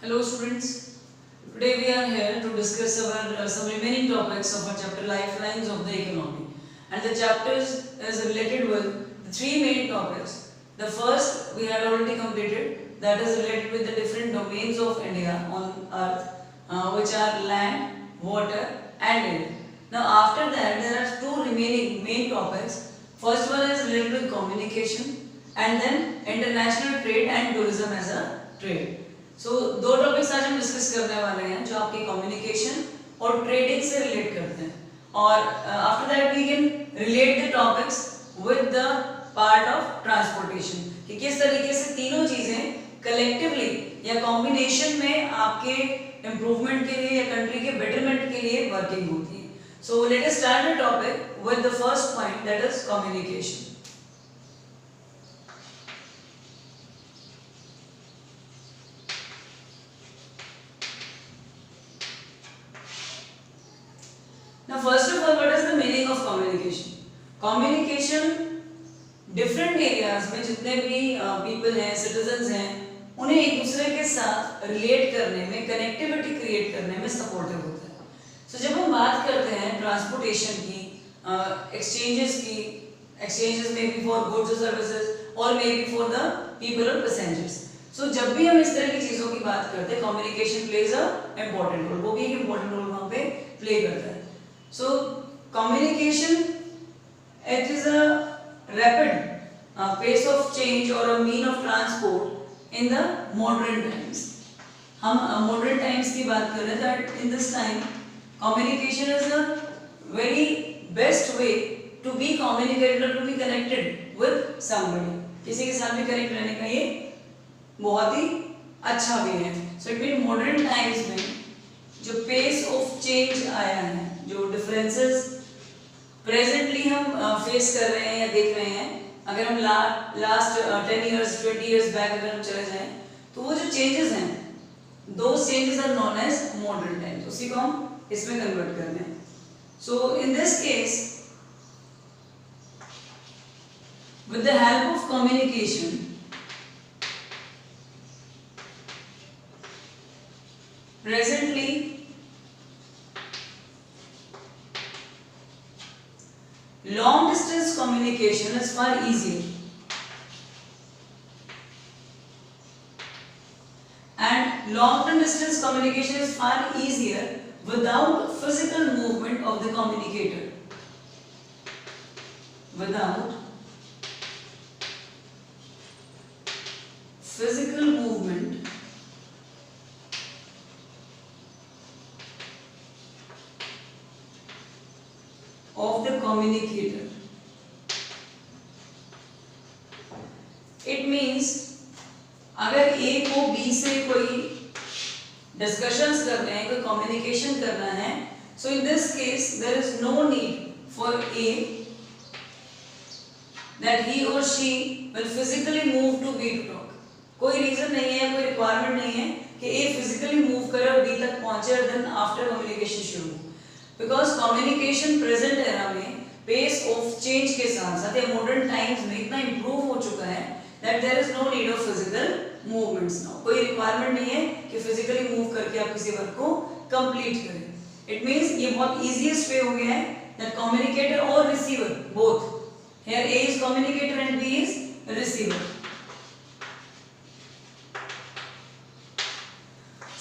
Hello students, today we are here to discuss some remaining topics of our chapter Lifelines of the Economy, and the chapters is related with the three main topics. The first we had already completed, that is related with the different domains of India on earth, which are land, water and air. Now after that there are two remaining main topics. First one is related with communication and then international trade and tourism as a trade. सो दो topics आज हम discuss करने वाले हैं जो आपके communication और trading से रिलेट करते हैं और after that we can relate the topics with the part of transportation कि किस तरीके से तीनों चीजें कलेक्टिवली या कॉम्बिनेशन में आपके इम्प्रूवमेंट के लिए या कंट्री के बेटरमेंट के लिए वर्किंग होती है. So let us start the topic with the first point that is communication. Now first of all, what is the meaning of communication? Communication different areas में जितने भी people हैं, citizens हैं, उन्हें एक दूसरे के साथ relate करने में, connectivity create करने में supportive होता है. So जब हम बात करते हैं transportation की, exchanges may be for goods or services or may be for the people or passengers. So जब भी हम इस तरह की चीजों की बात करते हैं, communication plays a important role. वो भी एक important role वहाँ पे play करता है. So communication, it is a rapid pace of change or a mean of transport in the modern times. हम modern times की बात कर रहे हैं that in this time communication is a very best way to be communicated or to be connected with somebody. किसी के साथ भी connect रहने का ये बहुत ही अच्छा वे है. So it means modern times में जो pace of change आया है, जो डिफरेंसेस प्रेजेंटली हम फेस कर रहे हैं या देख रहे हैं, अगर हम लास्ट 10 इयर्स 20 इयर्स बैक अगर हम चले जाएं तो वो जो चेंजेस हैं, those changes are known as modern times. उसी को हम इसमें कन्वर्ट कर रहे हैं. So in this case with the help of communication presently long distance communication is far easier and long distance communication is far easier without physical movement of the communicator. Without physical movement of the communicator. It means अगर A को B से कोई discussions करना है, कोई communication करना है, so in this case there is no need for A that he or she will physically move to B to talk. कोई reason नहीं है, कोई requirement नहीं है कि A physically move करे और B तक पहुंचे और then after communication शुरू. बिकॉज कम्युनिकेशन प्रेजेंट एरा में पेस ऑफ चेंज के साथ साथ या मॉडर्न टाइम्स में इतना इंप्रूव हो चुका है that there is no need of physical movements now. कोई रिक्वायरमेंट नहीं है कि फिजिकली मूव करके आप किसी वर्क को कंप्लीट करें. इट मींस ये बहुत इजीएस्ट वे हो गया है दैट कम्युनिकेटर और receiver both, here A is communicator and B is receiver.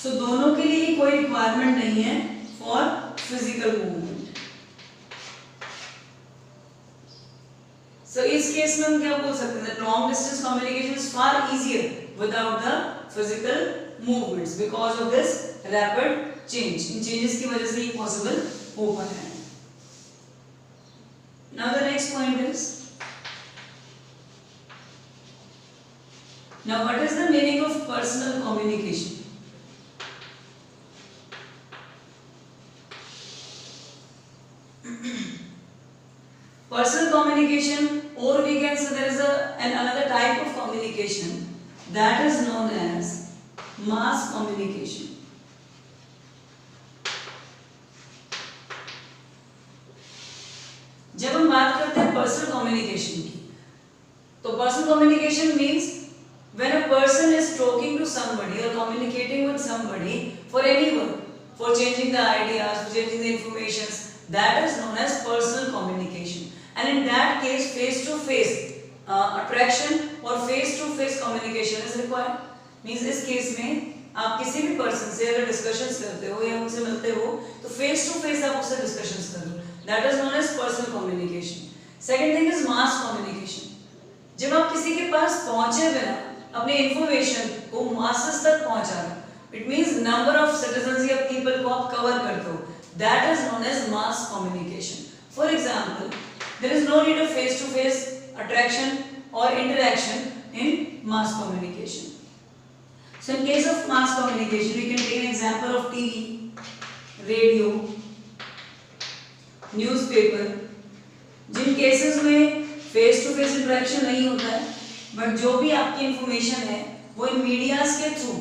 So दोनों के लिए कोई रिक्वायरमेंट नहीं है फॉर physical movement. So इस केस में हम क्या बोल सकते हैं? Long distance communication is far easier without the physical movements because of this rapid change. In changes की वजह से ये possible हो पाया है. Now the next point is, now what is the meaning of personal communication? Personal communication, or we can say there is another type of communication that is known as mass communication. जब हम बात करते हैं personal communication की, तो personal communication means when a person is talking to somebody or communicating with somebody for any work, for changing the ideas, for changing the informations, that is known as personal communication. And in that case, face-to-face attraction or face-to-face communication is required. Means इस case में आप किसी भी person से अगर discussions करते हो या उनसे मिलते हो तो face-to-face आप उससे डिस्कशंस करो. That is known as personal communication. Second thing is mass communication. जब आप किसी के पास पहुंचे बिना अपने इंफॉर्मेशन को मासेस तक पहुंचा रहे, it means number of citizens या पीपल को आप कवर करते हो, that is known as mass communication. For example, there is no need of face to face attraction और interaction in mass communication. So in case of mass communication we can take an example of TV, radio, newspaper. जिन cases में face to face interaction नहीं होता है, but जो भी आपकी information है वो इन मीडियाज के थ्रू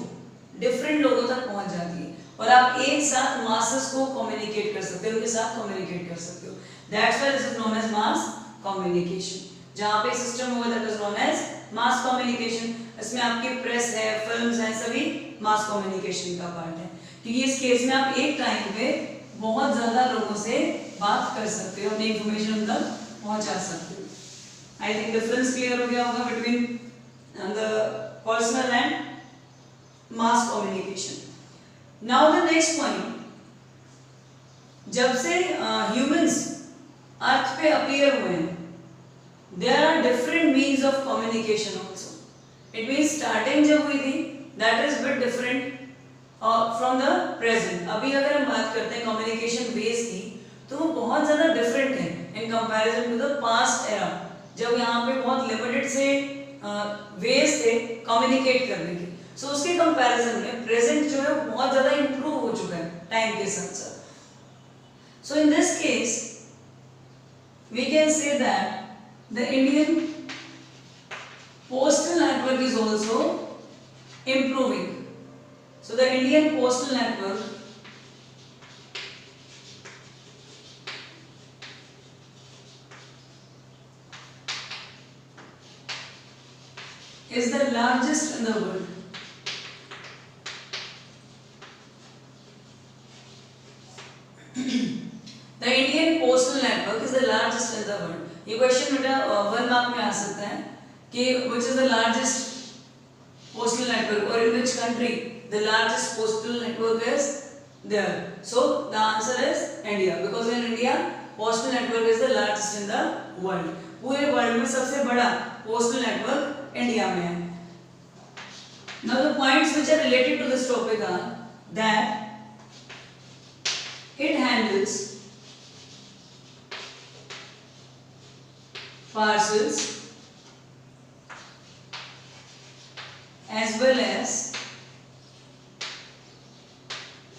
डिफरेंट लोगों तक पहुंच जाती है और आप एक साथ मासेस को कम्युनिकेट कर सकते हो, उनके साथ कम्युनिकेट कर सकते हो. That's why this is known as mass communication. जहां पे सिस्टम होगा that is known as mass communication. इसमें आपकी प्रेस है, फिल्म्स हैं, सभी मास कम्युनिकेशन का पार्ट है, क्योंकि इस केस में आप एक टाइम पे बहुत ज्यादा लोगों से बात कर सकते हो, अपनी इंफॉर्मेशन उन तक पहुंचा सकते हो. I think difference clear हो गया होगा between the personal and mass communication. Now the next point, जब से humans अर्थ पे appear हुए हैं, there are different means of communication also. It means starting जब हुई थी, that is bit different from the present. अभी अगर हम बात करते हैं communication ways की, तो वो बहुत ज़्यादा different है in comparison to the past era. जब यहाँ पे बहुत लिमिटेड से वेज थे कम्युनिकेट करने के, सो उसके कंपैरिजन में प्रेजेंट जो है बहुत ज़्यादा इम्प्रूव हो चुका है टाइम के साथ साथ. So in this case we can say that the Indian postal network is also improving. So the Indian postal network is the largest in the world. The Indian postal network is the largest in the world. ये question बेटा 1 mark में आ सकता है कि which is the largest postal network or in which country the largest postal network is there. So the answer is India, because in India postal network is the largest in the world. पूरे world में सबसे बड़ा postal network India में है. Now the points which are related to this topic are that it handles parcels as well as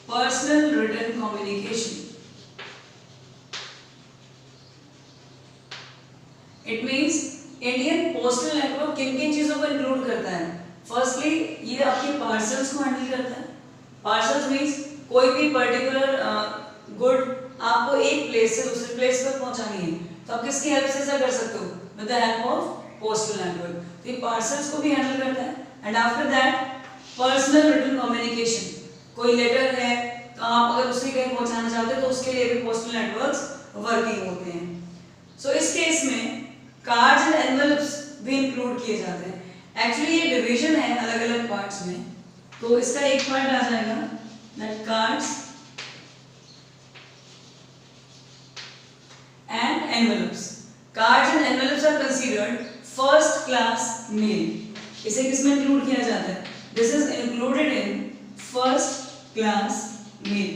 personal written communication. It means Indian postal network किन किन चीजों को इंक्लूड करता है. फर्स्टली ये आपके पार्सल्स को हैंडल करता है. पार्सल्स मींस कोई भी पर्टिकुलर गुड आपको एक प्लेस से दूसरे प्लेस पर पहुंचानी है, तो आप किसकी हेल्प से ऐसा कर सकते हो? With the help of postal network. तो ये पार्सल्स को भी हैंडल करता है. And after that personal written communication. कोई लेटर है तो आप अगर उसे कहीं पहुंचाना चाहते हो तो उसके लिए भी पोस्टल नेटवर्क्स वर्किंग होते हैं. सो इस केस में कार्ड्स एंड एनवेलप्स भी इंक्लूड किए जाते हैं. एक्चुअली ये डिवीजन है अलग अलग पार्ट्स में, तो इसका एक पार्ट आ जाएगा that cards and envelopes. Cards and envelopes are considered first class mail. इसे किसमें इंक्लूड किया जाता है? This is included in first class mail.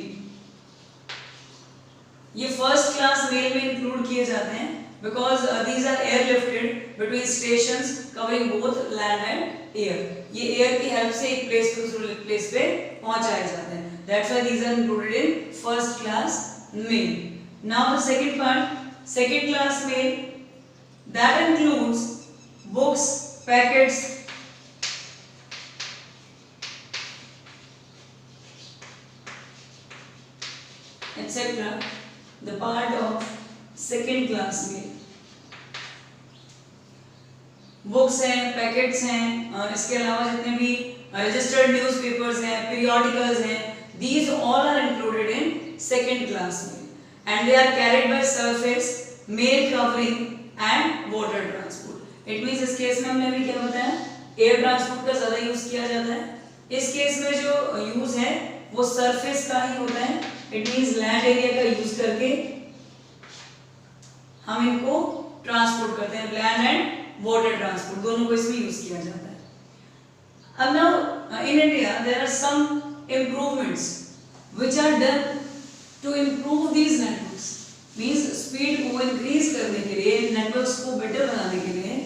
ये फर्स्ट क्लास मेल में इंक्लूड किए जाते हैं because these are airlifted between stations covering both land and air. ये air की help से एक place से दूसरे place पे पहुंचाए जाते हैं. That's why these are included in first class mail. Now the second part, second class mail, that includes books, packets, etc. The part of second class mail. Books हैं, packets हैं, इसके अलावा जितने भी रजिस्टर्ड न्यूज़पेपर्स हैं, periodicals हैं, these all are included in second class mail and they are carried by surface, mail covering and water transport. It means इस case में हमने अभी क्या बताया, एयर ट्रांसपोर्ट का ज़्यादा यूज़ किया जाता है. इस केस में जो यूज़ है वो सरफेस का ही होता है. इट मीन्स लैंड एरिया का यूज़ करके हम इनको ट्रांसपोर्ट करते हैं. लैंड एंड वाटर ट्रांसपोर्ट दोनों को इसमें यूज़ किया जाता है. अब now in India there are some improvements which are done to improve these networks. Means speed को increase करने के लिए, networks को better बनाने के लिए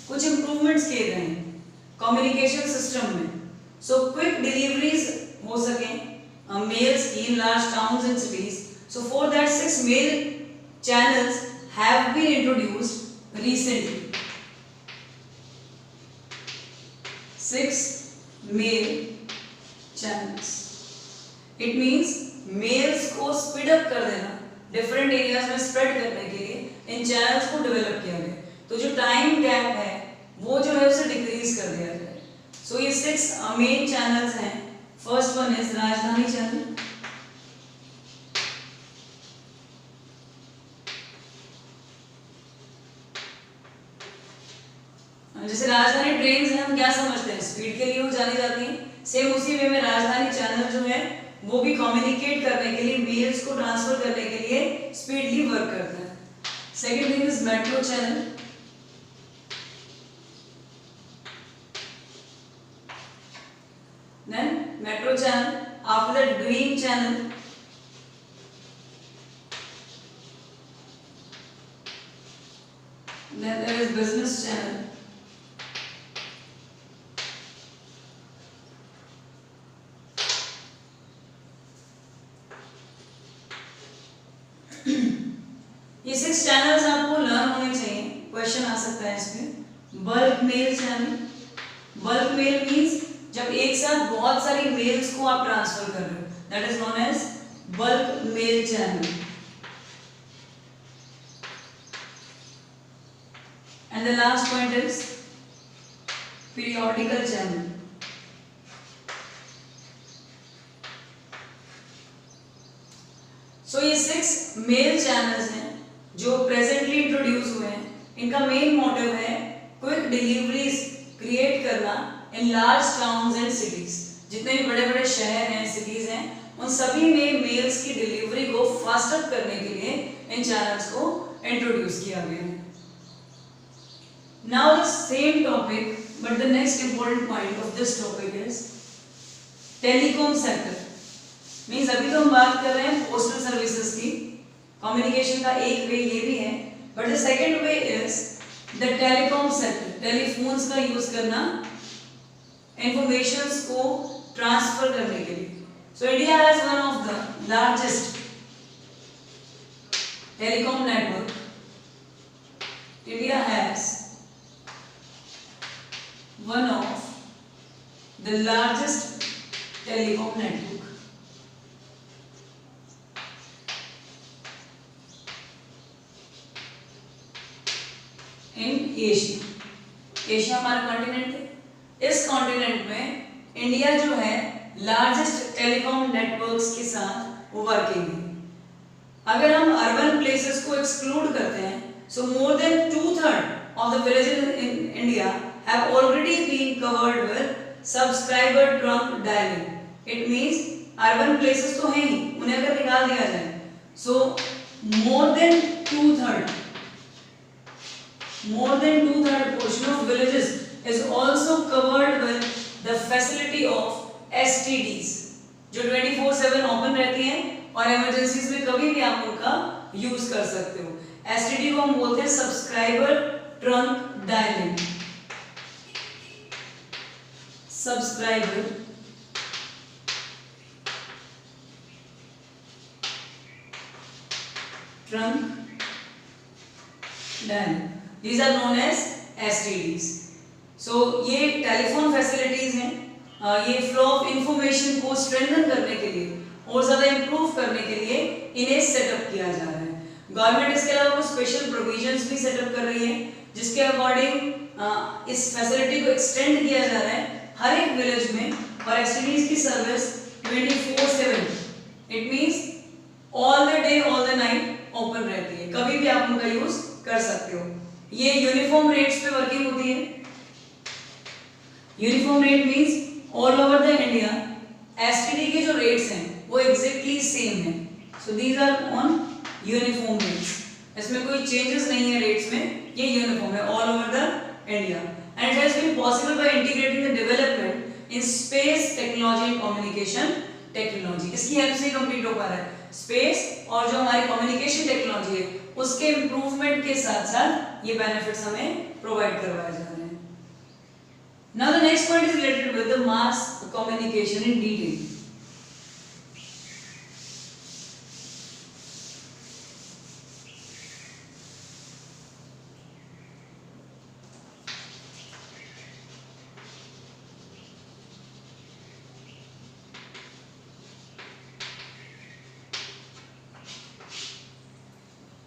कुछ improvements किए गए हैं communication system में. So quick deliveries हो सके mails in large towns and cities. So for that 6 mail channels have been introduced recently. 6 mail channels. It means mails को स्पीड अप कर देना, डिफरेंट एरियाज में स्प्रेड करने के लिए इन चैनल्स को डेवलप किया गया. तो जो टाइम गैप है वो जो है उसे डिक्रीज कर दिया गया. सो ये 6 मेन चैनल्स हैं. फर्स्ट वन इज राजधानी चैनल. जैसे राजधानी ट्रेन है हम क्या समझते हैं, स्पीड के लिए वो जानी जाती है. सेम उसी वे में राजधानी चैनल जो है वो भी कम्युनिकेट करने के लिए, मेल्स को ट्रांसफर करने के लिए स्पीडली वर्क करता है. Second thing is metro channel. Then metro channel, after that green channel, then there is business channel. ये 6 चैनल्स आपको लर्न होने चाहिए. क्वेश्चन आ सकता है इसमें. Bulk mail channel. Bulk mail means जब एक साथ बहुत सारी मेल्स को आप ट्रांसफर कर रहे हो, that is known as bulk mail channel. And the last point is periodical channel. So ये 6 मेल चैनल्स हैं जो प्रेजेंटली इंट्रोड्यूस हुए हैं. इनका मेन मोटिव है क्विक डिलीवरीज क्रिएट करना in large towns and cities. जितने भी बड़े बड़े शहर हैं, सिटीज हैं, उन सभी में मेल्स की डिलीवरी को फास्ट अप करने के लिए इन चैनल्स को इंट्रोड्यूस किया गया है. Now the same topic but the next important point of this topic is telecom sector. Means अभी तो हम बात कर रहे हैं पोस्टल सर्विसेज की. कम्युनिकेशन का एक वे ये भी है, but the second way is the telecom sector. Telephones का यूज करना इंफॉर्मेशंस को ट्रांसफर करने के लिए. So India has one of the largest telecom network. India has one of the largest telecom network in Asia. Asia हमारा continent है. इस continent में इंडिया जो है लार्जेस्ट टेलीकॉम नेटवर्क्स के साथ वर्किंग है. अगर हम अर्बन प्लेसेस को एक्सक्लूड करते हैं, so more than 2/3 of the villages in India have already been covered with subscriber trunk dialing. It means urban places तो हैं ही, उन्हें अगर निकाल दिया जाए, so more than 2/3 portion of villages is also covered with the facility of STDs जो 24/7 open रहती हैं और इमरजेंसीज में कभी भी आप उनका यूज कर सकते हो. STD को हम बोलते हैं subscriber trunk dialling. Subscriber trunk dialling. These are known as STDs. So ये टेलीफोन फैसिलिटीज हैं. ये फ्लो ऑफ इंफॉर्मेशन को स्ट्रेंथन करने के लिए और ज़्यादा इम्प्रूव करने के लिए इन्हें सेटअप किया जा रहा है. गवर्नमेंट इसके अलावा कुछ स्पेशल प्रोविजंस भी सेटअप कर रही है जिसके अकॉर्डिंग इस फैसिलिटी को एक्सटेंड किया जा रहा है हर एक विलेज में, और एसटीडीज की service 24/7, it means all the day all the night open रहती है, कभी भी आप उनका यूज कर सकते हो। ये यूनिफॉर्म रेट्स पे वर्किंग होती है। Uniform rate means all over the India STD के जो रेट्स हैं वो एग्जैक्टली सेम है। So these are on uniform rates, इसमें कोई चेंजेस नहीं है रेट्स में, ये यूनिफॉर्म है all over the India. And it has been possible by integrating the development in space technology and communication technology. इसकी हेल्प से कंप्लीट हो पा रहा है स्पेस और जो हमारी कम्युनिकेशन टेक्नोलॉजी है उसके इंप्रूवमेंट के साथ साथ ये बेनिफिट्स हमें प्रोवाइड करवाए जा रहे हैं। Now the next point is related with the mass communication in detail.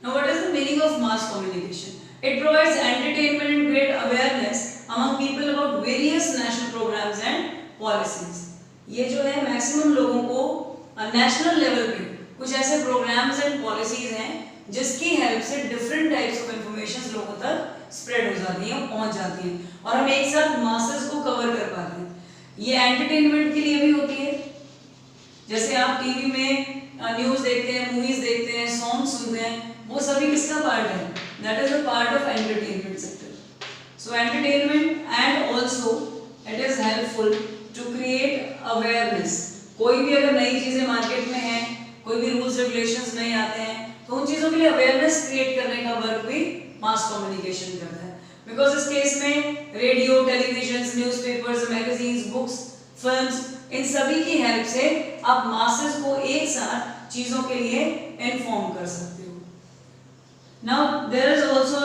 Now what is the meaning of mass communication? It provides entertainment and great awareness among people about various national programs and policies. ये जो है maximum लोगों को national level पे कुछ ऐसे programmes and policies हैं जिसकी हेल्प से डिफरेंट टाइप्स ऑफ इंफॉर्मेशन लोगों तक स्प्रेड हो जाती है, पहुंच जाती है, और हम एक साथ मासेस को कवर कर पाते हैं। ये एंटरटेनमेंट के लिए भी होती है, जैसे आप टीवी में न्यूज देखते हैं, मूवीज देखते हैं, सॉन्ग सुनते हैं, वो सभी किसका पार्ट है? That is a part of entertainment sector. So entertainment and also it is helpful to create awareness. कोई भी अगर नई चीजें मार्केट में हैं, कोई भी रूल्स रेगुलेशंस नए आते हैं, तो उन चीजों के लिए अवेयरनेस क्रिएट करने का वर्क भी मास कम्युनिकेशन करता है। बिकॉज इस केस में radio, television, newspapers, magazines, books, films, इन सभी की हेल्प से आप मासेस को एक साथ चीजों के लिए इन्फॉर्म कर सकते हो। Now there is also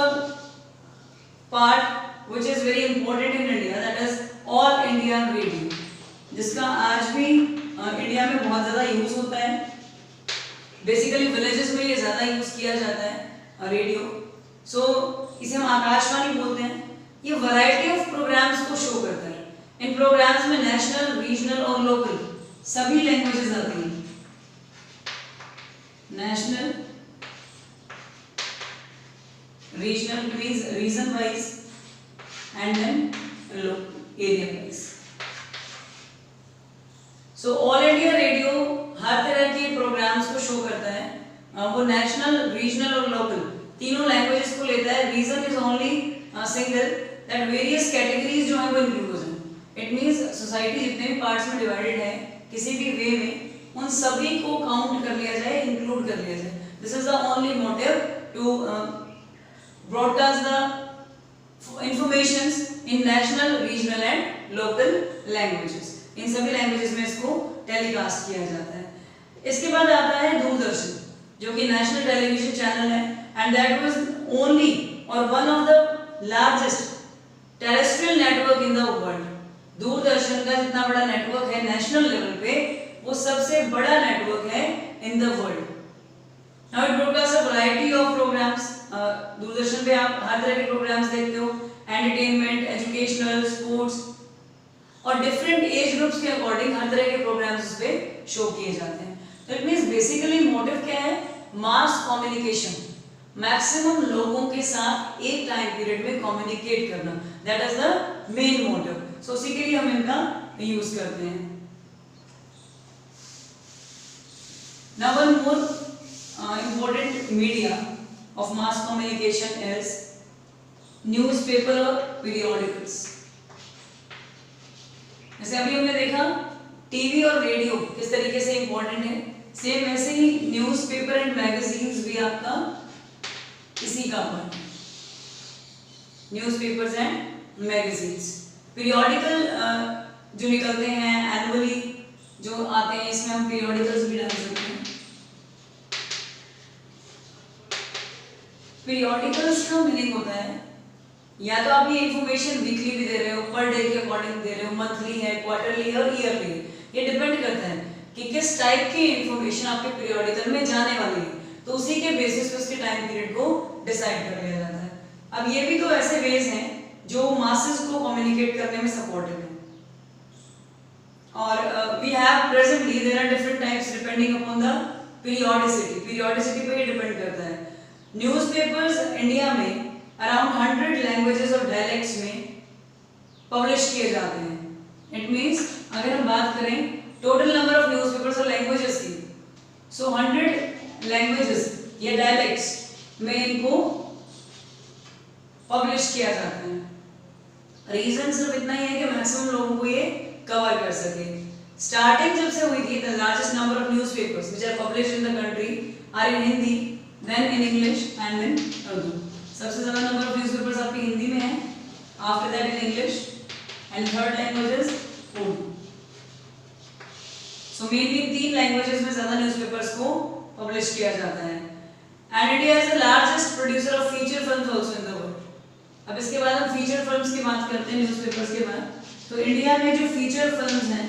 part which is very important in India, that is all India radio, जिसका आज भी इंडिया में बहुत ज़्यादा यूज होता है। बेसिकली विलेजेस में ये ज़्यादा यूज किया जाता है रेडियो। सो इसे हम आकाशवाणी बोलते हैं। ये वैरायटी ऑफ प्रोग्राम्स को शो करता है। इन प्रोग्राम्स में नेशनल, रीजनल और लोकल सभी लैंग्वेजेस आती हैं। National, regional means region wise, and then area wise. So all India radio हर तरह के प्रोग्राम्स को शो करता है। वो नेशनल, रीजनल और लोकल तीनों लैंग्वेजेस को लेता है। Region is only single that various categories जो है वो इंक्लूड हो जाए। इट मींस सोसाइटी जितने भी पार्ट्स में डिवाइडेड है किसी भी वे में, उन सभी को काउंट कर लिया जाए, इंक्लूड कर लिया जाए। This is the only motive to broadcast the informations in national, regional and local languages. इन सभी लैंग्वेजेस में इसको टेलीकास्ट किया जाता है। इसके बाद आता है दूरदर्शन, जो कि नेशनल टेलीविजन चैनल है, एंड दैट वाज ओनली और one of the largest terrestrial network in the world. Doordarshan का जितना बड़ा नेटवर्क है नेशनल लेवल पे, वो सबसे बड़ा नेटवर्क है in the world. Now it broadcast a variety of programmes. Doordarshan पे आप हर तरह के प्रोग्राम्स देखते हो, एंटरटेनमेंट, एजुकेशनल, स्पोर्ट्स, और डिफरेंट एज ग्रुप्स के अकॉर्डिंग हर तरह के प्रोग्राम्स उस पे शो किए जाते हैं। तो इट मींस बेसिकली मोटिव क्या है? मास कम्युनिकेशन, मैक्सिमम लोगों के साथ एक टाइम पीरियड में कम्युनिकेट करना, that is the main motive. So उसी के लिए हम इनका यूज करते हैं। Now one more important media of mass communication is newspaper और periodicals। जैसे अभी हमने देखा टीवी और रेडियो किस तरीके से इंपॉर्टेंट है, सेम वैसे ही न्यूज़पेपर एंड मैगजीन्स भी आपका इसी का पार्ट है। न्यूज़पेपर्स एंड मैगजीन्स, पीरियोडिकल जो निकलते हैं एनुअली जो आते हैं, इसमें हम पीरियोडिकल्स भी डाल सकते हैं। पीरियोडिकल्स का मीनिंग होता है या तो आप ये इंफॉर्मेशन वीकली भी दे रहे हो, पर डे के अकॉर्डिंग दे रहे हो, मंथली है, क्वार्टरली है और ईयरली है, ये डिपेंड करता है कि किस टाइप की इंफॉर्मेशन आपके पीरियोडिकल में जाने वाली है, तो उसी के बेसिस पे उसके टाइम पीरियड को डिसाइड कर लिया जाता है। अब ये भी तो ऐसे वेज हैं जो मासेस को कम्युनिकेट करने में सपोर्टिव है। और we have presently there are different types depending upon the periodicity पे ये डिपेंड करता है। न्यूज़पेपर्स इंडिया में अराउंड 100 लैंग्वेजेस और डायलेक्ट्स में पब्लिश किए जाते हैं। इट मींस अगर हम बात करें टोटल नंबर ऑफ न्यूज़पेपर्स और लैंग्वेजेस की, सो 100 लैंग्वेजेस या डायलेक्ट्स में इनको पब्लिश किया जाता है। रीजन सिर्फ इतना ही है कि मैक्सिमम लोगों को ये कवर कर सके। स्टार्टिंग जब से हुई थी, the largest number of newspapers which are published in the country are in Hindi, then in English and in Urdu. सबसे ज्यादा नंबर ऑफ न्यूज़पेपर्स आपकी हिंदी में है, after that in English and third language is Urdu. So mainly 3 languages में ज्यादा newspapers को publish किया जाता है। And India is the largest producer of feature films also in the world. अब इसके बाद हम फीचर फिल्म्स की बात करते हैं न्यूज़पेपर्स के बाद। तो इंडिया में जो फीचर फिल्म्स हैं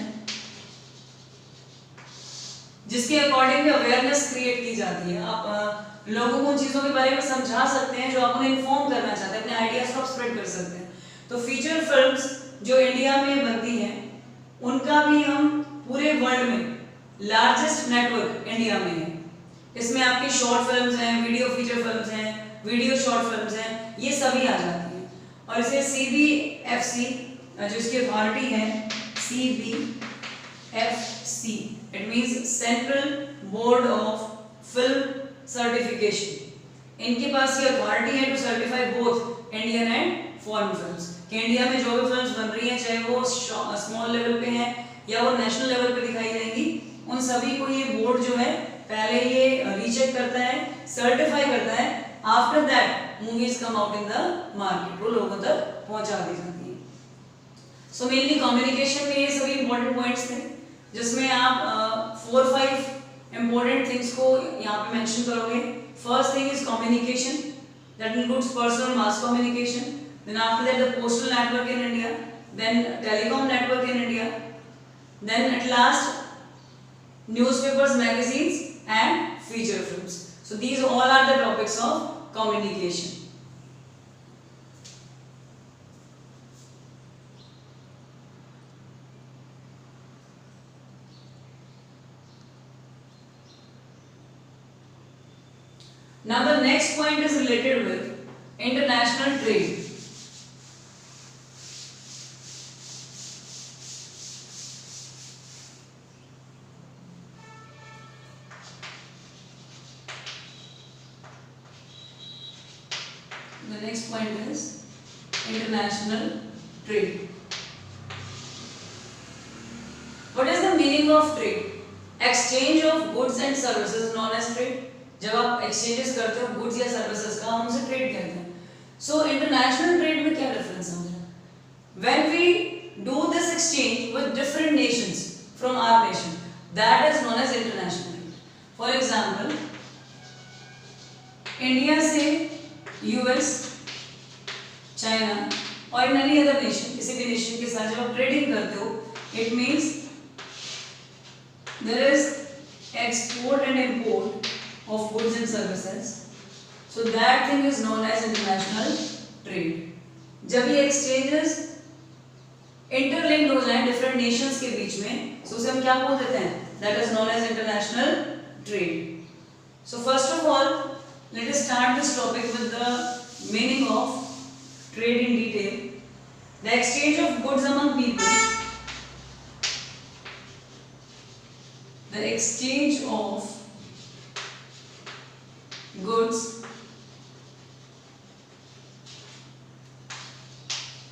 जिसके अकॉर्डिंग अवेयरनेस क्रिएट की जाती है, आप लोगों को उन चीज़ों के बारे में समझा सकते हैं जो आप उन्हें इन्फॉर्म करना चाहते हैं, अपने आइडियाज को स्प्रेड कर सकते हैं। तो फीचर फिल्म्स जो इंडिया में बनती हैं उनका भी हम पूरे वर्ल्ड में लार्जेस्ट नेटवर्क इंडिया में है। इसमें आपकी शॉर्ट फिल्म्स हैं, वीडियो फीचर फिल्म्स हैं, वीडियो शॉर्ट फिल्म्स हैं, ये सभी आ जाती हैं। और इसे CBFC जो इसकी अथॉरिटी है, CBFC, it means central board of film certification, इनके पास ये अथॉरिटी है to certify both Indian and foreign films. कि इंडिया में जो भी फिल्म्स बन रही हैं, चाहे वो स्मॉल लेवल पे हैं या वो नेशनल लेवल पे दिखाई जाएंगी, उन सभी को ये बोर्ड जो है पहले ये रीचेक करता है, सर्टिफाई करता है। After that movies come out in the market, वो लोगों तक पहुंचा दी जाती है। सो मेनली कम्युनिकेशन में ये सभी इंपॉर्टेंट पॉइंट्स थे, जिसमें आप 4-5 इंपॉर्टेंट थिंग्स को यहाँ पे मेंशन करोगे। First thing is communication, that includes personal mass communication, then after that the postal network in India, then telecom network in India, then at last newspapers, magazines and feature films. So these all are the topics of communication. Now the next point is related with international trade. The next point is international trade. What is the meaning of trade? Exchange of goods and services known as trade. जब आप exchanges करते हो goods या services का, हम उसे trade कहते हैं। So international trade में क्या difference है? When we do this exchange with different nations from our nation, that is known as international trade. For example, India से US, चाइना और इन एनी अदर नेशन, किसी भी nation के साथ जब आप ट्रेडिंग करते हो, it means there is export and import of goods and services, so that thing is known as international trade. जब ये एक्सचेंजेस इंटरलिंक्ड हो जाएं डिफरेंट नेशंस के बीच में, सो उसे हम क्या बोल देते हैं? That is known as international trade. So first of all let us start this topic with the meaning of trade in detail. The exchange of goods among people. The exchange of goods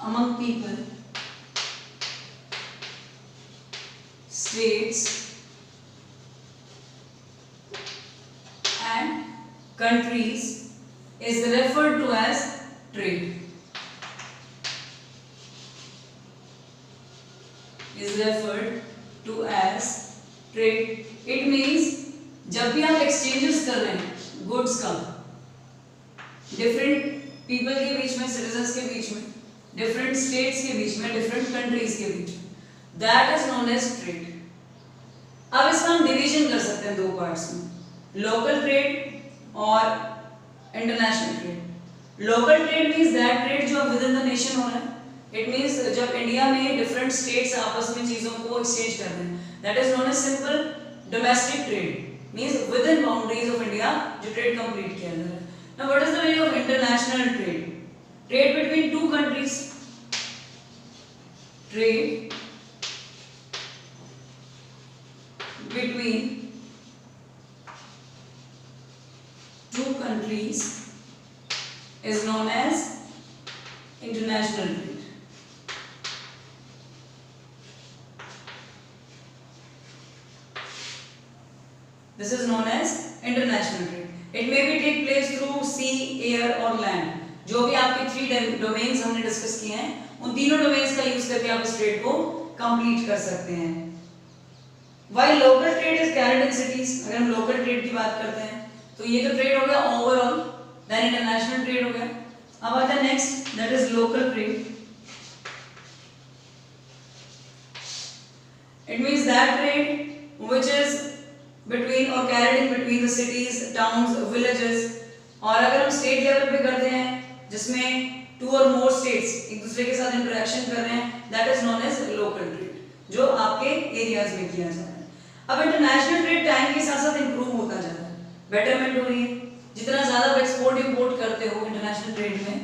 among people, states and countries is referred to as trade. Is referred to as trade. It means जब भी आप exchanges कर रहे हैं goods का different people के बीच में, citizens के बीच में, different states के बीच में, different countries के बीच में, that is known as trade. अब इसका हम division कर सकते हैं 2 parts में, local trade और international trade. Local trade means that trade जो विद इन द नेशन हो रहा है. इट मीन्स जब इंडिया में डिफरेंट स्टेट्स आपस में चीजों को एक्सचेंज कर रहे हैं, that is known as simple domestic trade means within boundaries of India जो ट्रेड कंप्लीट किया जा रहा है. Now what is the meaning of international trade? Trade between two countries. Trade between two countries is known as international trade. This is known as international trade. It may be take place through sea, air or land. जो भी आपके three domains हमने discuss किए हैं, उन तीनों domains का use करके आप इस ट्रेड को कंप्लीट कर सकते हैं. While local trade is carried in cities, अगर हम local trade की बात करते हैं तो ये तो ट्रेड हो गया ओवरऑल, देन इंटरनेशनल ट्रेड हो गया. अब आता है next, that is local trade. It means that trade which is between और carried in between the cities, towns, villages. और अगर हम स्टेट लेवल पे करते हैं जिसमें टू और मोर स्टेट्स एक दूसरे के साथ इंटरेक्शन कर रहे हैं, that is known as local trade, जो आपके एरियाज में किया जा रहा है. अब इंटरनेशनल ट्रेड टाइम के साथ साथ इंप्रूव होता जा रहा है, बेटरमेंट हो रही है. जितना ज्यादा आप एक्सपोर्ट इंपोर्ट करते हो इंटरनेशनल ट्रेड में,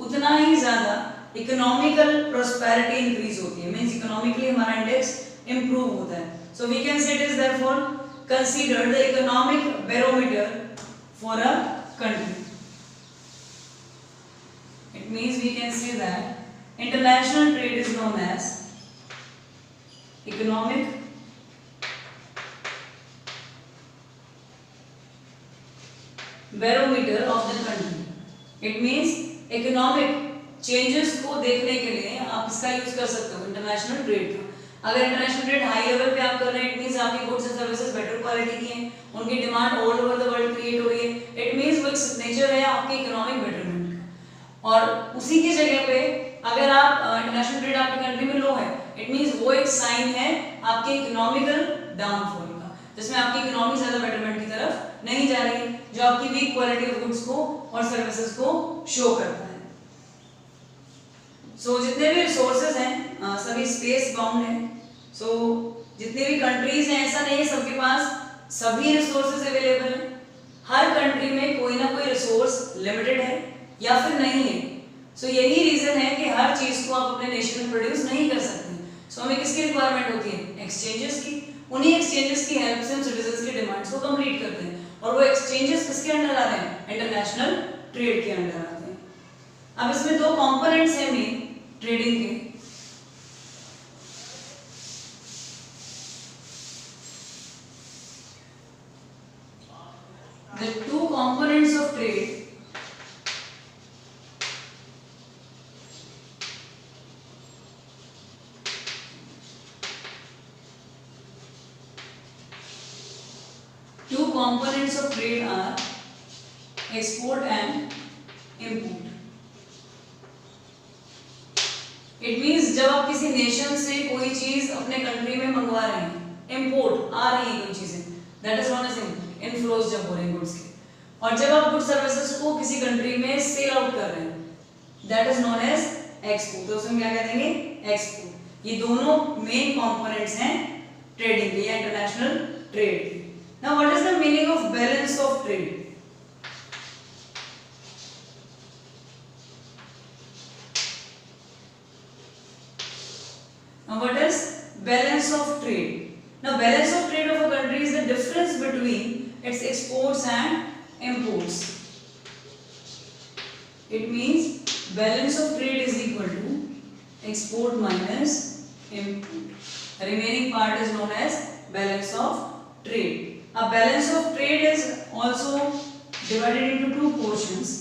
उतना ही ज्यादा इकोनॉमिकल प्रोस्पेरिटी इंक्रीज होती है. मींस इकोनॉमिकली हमारा इंडेक्स इंप्रूव होता है. So we can say it is therefore considered the economic barometer for a country. It means we can say that international trade is known as economic barometer of the country. It means economic changes को देखने के लिए आप इसका use कर सकते हो international trade का. अगर इंटरनेशनल ट्रेड हाई लेवल पे आप कर रहे हैं, इट मींस आपकी goods and services better quality की हैं, उनकी demand all over the world create हो रही है. इट मींस वो एक नेचर है आपके इकोनॉमिक बेटरमेंट का. और उसी की जगह पे अगर आप इंटरनेशनल ट्रेड आपकी कंट्री में लो है, इट मींस वो एक साइन है आपके इकोनॉमिकल डाउनफॉल का, जिसमें आपकी इकोनॉमी ज्यादा बेटरमेंट की तरफ नहीं जा रही, जो आपकी वीक क्वालिटी ऑफ गुड्स को और सर्विसेज को शो करता है. सो जितने भी रिसोर्सेज हैं सभी स्पेस बाउंड हैं. सो जितने भी कंट्रीज हैं, ऐसा नहीं है सबके पास सभी रिसोर्सेज अवेलेबल हैं. हर कंट्री में कोई ना कोई रिसोर्स लिमिटेड है या फिर नहीं है. सो यही रीजन है कि हर चीज को आप अपने नेशन में प्रोड्यूस नहीं कर सकते. सो हमें किसकी रिक्वायरमेंट होती है? एक्सचेंजेस की. उन्हीं एक्सचेंजेस की हेल्प से हम सिटीजंस की डिमांड्स को कंप्लीट करते हैं. और वो एक्सचेंजेस किसके अंडर आ रहे हैं? इंटरनेशनल ट्रेड के अंडर आते हैं. अब इसमें दो कंपोनेंट्स हैं मेन ट्रेडिंग के. The two components of trade are export and import. It means जब आप किसी नेशन से कोई चीज अपने कंट्री में मंगवा रहे हैं, इंपोर्ट आ रही है कोई चीजें, that is known as inflows जब हो रहे हैं गुड्स के. और जब आप गुड्स सर्विसेज को किसी कंट्री में सेल आउट कर रहे हैं, that is known as export. तो उसमें क्या कह देंगे? एक्सपोर्ट. ये दोनों मेन कंपोनेंट्स हैं ट्रेडिंग के या इंटरनेशनल ट्रेड के. Now what is the meaning of balance of trade? Now what is balance of trade? Now balance of trade of a country is the difference between its exports and imports. It means balance of trade is equal to export minus import. The remaining part is known as balance of trade. A balance of trade is also divided into two portions.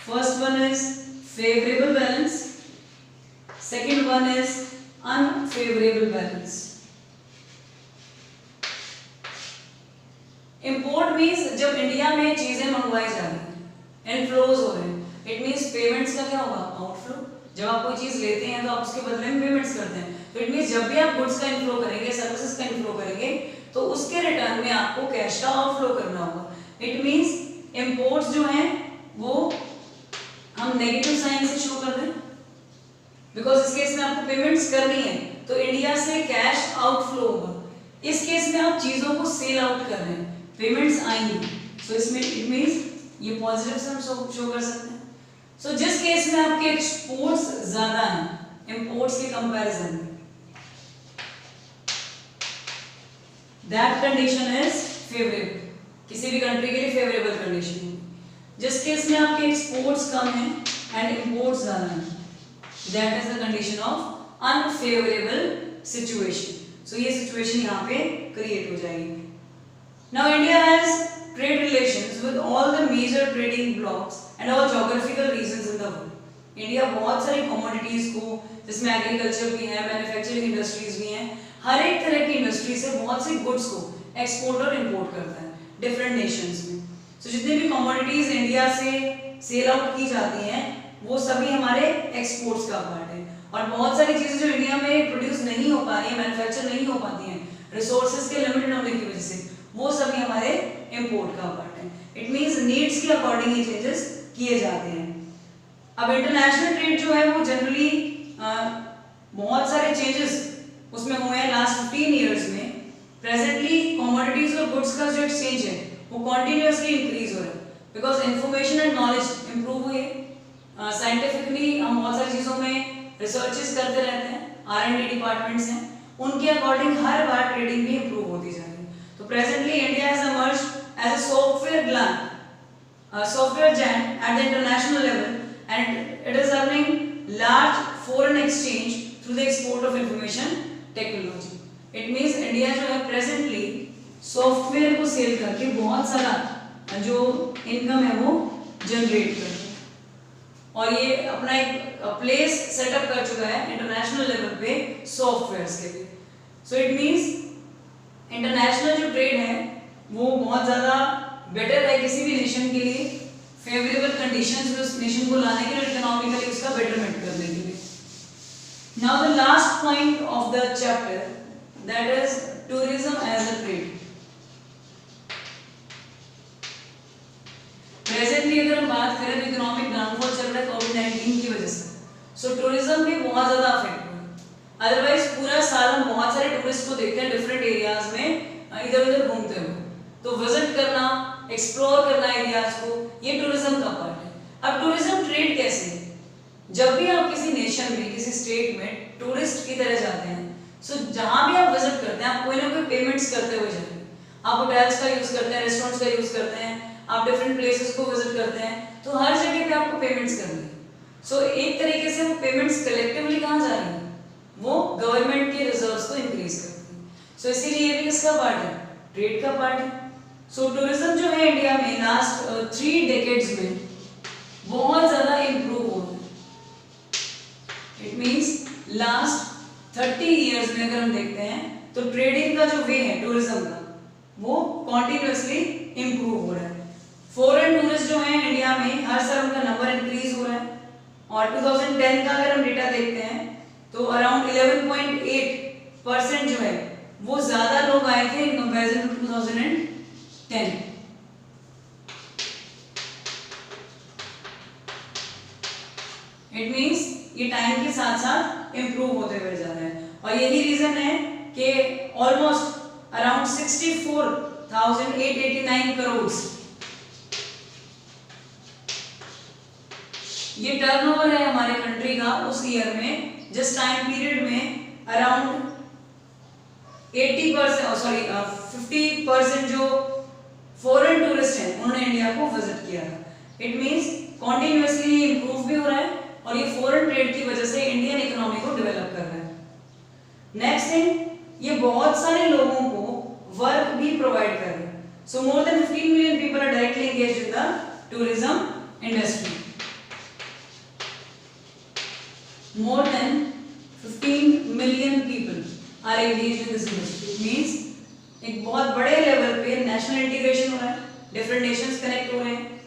First one is favorable balance. Second one is unfavorable balance. Import means जब India में चीजें मंगवाई जा रही हैं, inflows हो रहे हैं. इट मीन्स पेमेंट्स का क्या होगा? आउटफ्लो. जब आप कोई चीज लेते हैं तो आप उसके बदले में पेमेंट्स करते हैं. तो इट मीन्स जब भी आप गुड्स का इनफ्लो करेंगे, सर्विसेज का इनफ्लो करेंगे, तो उसके रिटर्न में आपको कैश का आउटफ्लो करना होगा. इट मींस इंपोर्ट्स जो हैं वो हम नेगेटिव साइन से शो कर दें, बिकॉज इस केस में आपको पेमेंट्स करनी है तो इंडिया से कैश आउटफ्लो होगा। इस केस में आप चीजों को सेल आउट कर रहे हैं, पेमेंट्स आएंगी, सो इसमें इट मींस ये पॉजिटिव से हम शो कर सकते हैं। सो जिस केस में आपके एक्सपोर्ट्स ज्यादा हैं इंपोर्ट्स के कंपैरिजन में, दैट कंडीशन इज फेवरेबल, किसी भी कंट्री के लिए फेवरेबल कंडीशन है। जिस केस में आपके एक्सपोर्ट्स कम हैं एंड इंपोर्ट्स ज्यादा हैं, that is the condition of unfavourable situation. So ये सिचुएशन यहाँ पे क्रिएट हो जाएगी। Now India has trade relations with all the major trading blocks and all geographical regions in the world. India बहुत सारी commodities को, जिसमें एग्रीकल्चर भी है, मैन्युफैक्चरिंग इंडस्ट्रीज भी हैं, हर एक तरह की इंडस्ट्री से बहुत सी गुड्स को एक्सपोर्ट और इंपोर्ट करता है डिफरेंट नेशंस में। सो जितनी भी कमोडिटीज इंडिया से सेल आउट की जाती हैं वो सभी हमारे एक्सपोर्ट्स का पार्ट है, और बहुत सारी चीजें जो इंडिया में प्रोड्यूस नहीं हो पा रही है, मैन्युफैक्चर नहीं हो पाती हैं रिसोर्सेज के लिमिटेड होने की वजह से, वो सभी हमारे इंपोर्ट का पार्ट है। इट मींस नीड्स के अकॉर्डिंग ये चेंजेस किए जाते हैं। अब इंटरनेशनल ट्रेड जो है वो जनरली बहुत सारे चेंजेस उसमें हुए हैं लास्ट 15 इयर्स में। प्रेजेंटली कमोडिटीज और गुड्स का जो एक्सचेंज है वो कॉन्टिन्यूसली इंक्रीज हो रहा है, because information and knowledge improve हुई है। साइंटिफिकली हम बहुत सारी चीजों में रिसर्चेस करते रहते हैं, R&D डिपार्टमेंट्स हैं, उनके अकॉर्डिंग हर बार ट्रेडिंग भी इंप्रूव होती जा रही है। तो presently India has emerged as a software giant at the international level, and it is earning large foreign exchange through the export of information technology. It means India जो है presently software को cell करके बहुत सारा जो income है वो generate करता है, और ये अपना एक प्लेस सेटअप कर चुका है इंटरनेशनल लेवल पे सॉफ्टवेयर्स के लिए। सो इट मींस इंटरनेशनल जो ट्रेड है वो बहुत ज़्यादा बेटर है किसी भी नेशन के लिए, फेवरेबल कंडीशंस में उस नेशन को लाने के लिए, इकोनॉमिकली उसका बेटरमेंट करने के लिए। Now the last point of the chapter that is tourism as a trade. Presently अगर हम बात करें तो इकोनॉमिक डाउनफॉल चल रहा है कोविड-19 की वजह से, सो टूरिज्म भी बहुत ज़्यादा अफेक्ट हुआ है। अदरवाइज पूरा साल हम बहुत सारे टूरिस्ट को देखते हैं डिफरेंट एरियाज में इधर उधर घूमते हुए, तो विजिट करना, एक्सप्लोर करना एरियाज को, ये टूरिज्म का पार्ट है। अब टूरिज्म ट्रेड कैसे है? जब भी आप किसी नेशन में, किसी स्टेट में टूरिस्ट की तरह जाते हैं, सो जहां भी आप विजिट करते हैं आप कोई ना कोई पेमेंट्स करते हुए जाते हैं। आप होटल्स का यूज करते हैं, रेस्टोरेंट्स का यूज करते हैं, आप डिफरेंट प्लेसेस को विजिट करते हैं, तो हर जगह पे आपको पेमेंट्स करनी है। सो एक तरीके से वो पेमेंट्स कलेक्टिवली कहाँ जा रही है, वो गवर्नमेंट के रिजर्व्स को इंक्रीज करती है। सो इसीलिए ये भी किसका पार्ट है, ट्रेड का पार्ट है। सो टूरिज्म जो है इंडिया में लास्ट 3 डेकेड्स में बहुत ज्यादा इंप्रूव हो रहा है। इट मींस लास्ट 30 इयर्स में अगर हम देखते हैं तो ट्रेडिंग का जो वे है टूरिज्म का वो कॉन्टिन्यूसली इंप्रूव हो रहा है। फॉरेन टूरिस्ट जो हैं इंडिया में हर साल उनका नंबर इंक्रीज हो रहा है, और 2010 का अगर हम डेटा देखते हैं तो अराउंड 11.8% जो है वो ज्यादा लोग आए थे in comparison to 2010। It means ये टाइम के साथ साथ इंप्रूव होते हुए जा रहा है, और यही रीजन है कि ऑलमोस्ट अराउंड 64,889 करोड़ ये टर्नओवर है हमारे कंट्री का उस ईयर में, जिस टाइम पीरियड में अराउंड 50% जो फॉरेन टूरिस्ट हैं उन्होंने इंडिया को विजिट किया था। इट मींस कॉन्टिन्यूसली इंप्रूव भी हो रहा है, और ये फॉरेन ट्रेड की वजह से इंडियन इकोनॉमी को डेवलप कर रहा है। नेक्स्ट थिंग, ये बहुत सारे लोगों को वर्क भी प्रोवाइड कर रहे हैं। So more than 15 million people are directly engaged in the tourism industry. More than 15 million people are engaged in this industry. It means एक बहुत बड़े लेवल पे नेशनल इंटीग्रेशन हो रहा है, डिफरेंट नेशंस कनेक्ट हो रहे हैं,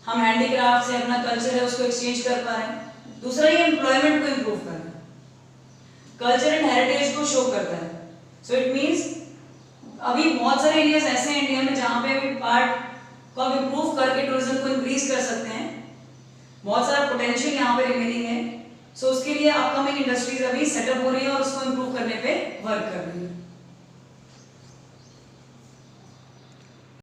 हम हैंडीक्राफ्ट से अपना कल्चर है उसको एक्सचेंज कर पा रहे हैं। दूसरा ये एम्प्लॉयमेंट को इंप्रूव कर रहा है, कल्चर एंड हेरिटेज को शो करता है। सो इट मींस अभी बहुत सारे एरियाज ऐसे हैं इंडिया में जहाँ पे पार्ट को आप इंप्रूव करके टूरिज्म को इंक्रीज कर सकते हैं। बहुत सारा पोटेंशियल यहाँ पे रिमेनिंग है। सो उसके लिए अपकमिंग इंडस्ट्रीज अभी सेटअप हो रही है और उसको इम्प्रूव करने पे वर्क कर रही है।